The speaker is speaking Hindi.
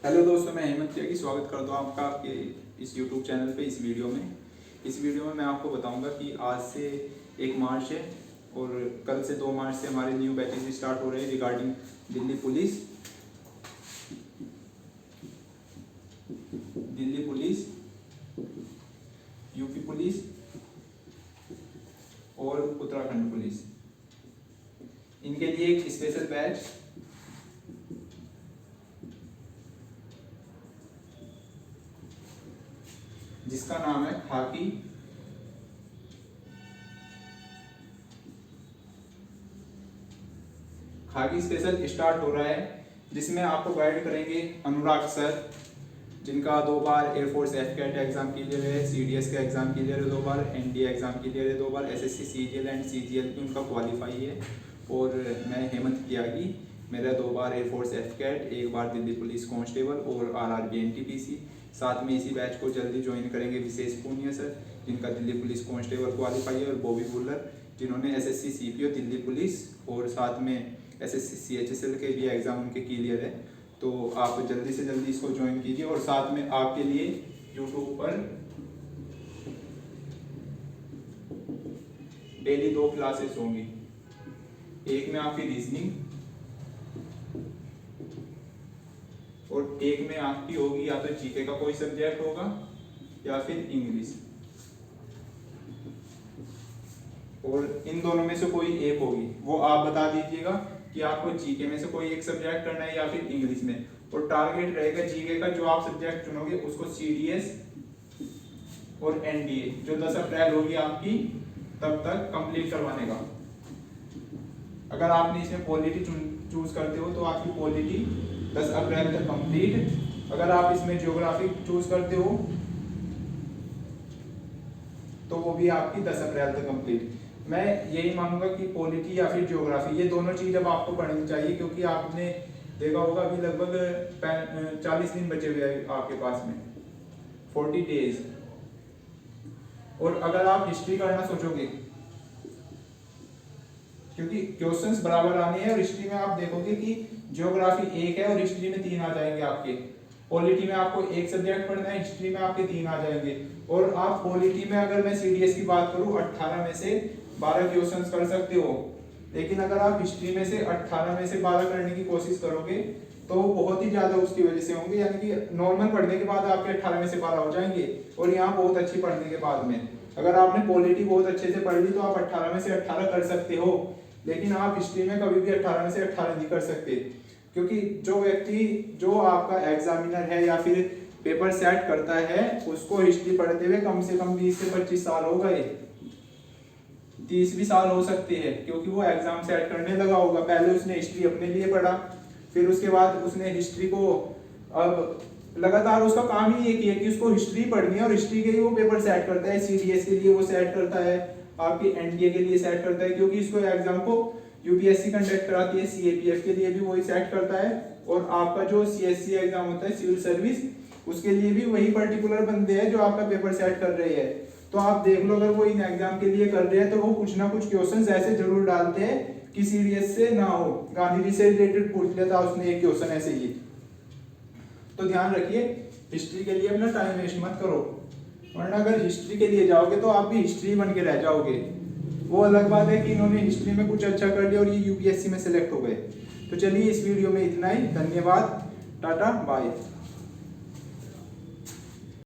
हेलो दोस्तों, मैं हेमंत त्यागी स्वागत करता हूँ आपका आपके इस यूट्यूब चैनल पे। इस वीडियो में मैं आपको बताऊंगा कि आज से 1 मार्च है और कल से 2 मार्च से हमारे न्यू बैचेस स्टार्ट हो रहे हैं regarding Delhi police, UP police और उत्तराखंड पुलिस। इनके लिए एक स्पेशल बैच जिसका नाम है खाकी स्पेशल स्टार्ट हो रहा है, जिसमें आपको गाइड करेंगे अनुराग सर, जिनका 2 बार एयरफोर्स एफकेट एग्जाम क्लियर है, सीडीएस का एग्जाम क्लियर है 2 बार, एनडीए एग्जाम क्लियर है 2 बार, एसएससी सीजीएल एंड सीजीएल की उनका क्वालिफाई है। और मैं हेमंत त्यागी, मेरा 2 बार एयरफोर्स एफकेट, 1 बार दिल्ली पुलिस कांस्टेबल और आरआरबी एनटीपीसी। साथ में इसी बैच को जल्दी ज्वाइन करेंगे विशेष पूनिया सर, जिनका दिल्ली पुलिस कांस्टेबल क्वालिफाई है, और बॉबी बुलर, जिन्होंने एसएससी सीपीओ दिल्ली पुलिस और साथ में एसएससी सीएचएसएल के भी एग्जाम उनके क्लियर है। तो आप जल्दी से जल्दी इसको ज्वाइन कीजिए। और साथ में आपके लिए यूट्यूब पर डेली 2 क्लासेस होंगी। एक में आपकी रीजनिंग और एक में आपकी होगी या तो जीके का कोई सब्जेक्ट होगा या फिर इंग्लिश, और इन दोनों में से कोई एक होगी। वो आप बता दीजिएगा कि आपको जीके में से कोई एक सब्जेक्ट करना है या फिर इंग्लिश में। और टारगेट रहेगा जीके का, जो आप सब्जेक्ट चुनोगे उसको सीडीएस और एनडीए जो 10 अप्रैल होगी आपकी तब तक कंप्लीट करवाने का। अगर आपने इसमें पॉलिटी चूज करते हो तो आपकी पॉलिटी 10 अप्रैल तक कंप्लीट। अगर आप इसमें ज्योग्राफी चूज करते हो तो वो भी आपकी 10 अप्रैल तक कंप्लीट। मैं यही मानूंगा कि पॉलिटी या फिर ज्योग्राफी, ये दोनों चीज अब आपको पढ़नी चाहिए, क्योंकि आपने देखा होगा अभी लगभग 40 दिन बचे हुए हैं आपके पास में, 40 डेज। और अगर आप हिस्ट्री करना सोचोगे, क्योंकि क्वेश्चंस बराबर आने हैं, और हिस्ट्री में आप देखोगे कि ज्योग्राफी 1 है और हिस्ट्री में 3 आ जाएंगे आपके। पॉलिटी में आपको 1 सब्जेक्ट पढ़ना है, हिस्ट्री में आपके 3 आ जाएंगे। और आप पॉलिटी में अगर मैं सीडीएस की बात करूं, 18 में से 12 क्वेश्चंस कर सकते हो, लेकिन अगर आप हिस्ट्री में से 18 में से 12 करने की कोशिश करोगे तो बहुत ही ज्यादा उसकी वजह से होंगे, यानी कि नॉर्मल पढ़ने के बाद आपके 18 में से 12 हो जाएंगे। और यहाँ बहुत अच्छी पढ़ने के बाद में अगर आपने पॉलिटी बहुत अच्छे से पढ़ ली तो आप 18 में से 18 कर सकते हो, लेकिन आप हिस्ट्री में कभी भी 18 में से 18 नहीं कर सकते। क्योंकि जो आपका एग्जामिनर है या फिर पेपर सेट करता है, उसको हिस्ट्री पढ़ते हुए कम से कम 20 से 25 साल हो गए, 30 भी साल हो सकते हैं, क्योंकि वो एग्जाम सेट करने लगा होगा। पहले उसने हिस्ट्री अपने लिए पढ़ा, फिर उसके बाद उसने हिस्ट्री को अब लगातार उसका काम ही एक ही है कि उसको हिस्ट्री पढ़नी है, और हिस्ट्री के लिए वो पेपर सेट करता है। सीडीएस के लिए वो सेट करता है, आपके एनडीए के लिए सेट करता है, क्योंकि इसको एग्जाम को यूपीएससी कंडक्ट कराती है, सीएपीएफ के लिए भी वही सेट करता है, और आपका जो सीएससी एग्जाम होता है सिविल सर्विस, उसके लिए भी वही पर्टिकुलर बंदे हैं जो आपका पेपर सेट कर रहे हैं। तो आप देख लो, अगर वो इन एग्जाम के लिए कर रहे हैं तो वो कुछ ना कुछ क्वेश्चंस ऐसे जरूर डालते हैं कि सीडीएस से ना हो। गांधी जी से रिलेटेड पूछ लिया था उसने एक क्वेश्चन ऐसे ही। तो ध्यान रखिए, हिस्ट्री के लिए अपना टाइम वेस्ट मत करो, वरना अगर हिस्ट्री के लिए जाओगे तो आप भी हिस्ट्री बन के रह जाओगे। वो अलग बात है कि इन्होंने हिस्ट्री में कुछ अच्छा कर लिया और ये यूपीएससी में सिलेक्ट हो गए। तो चलिए, इस वीडियो में इतना ही। धन्यवाद, टाटा, बाय।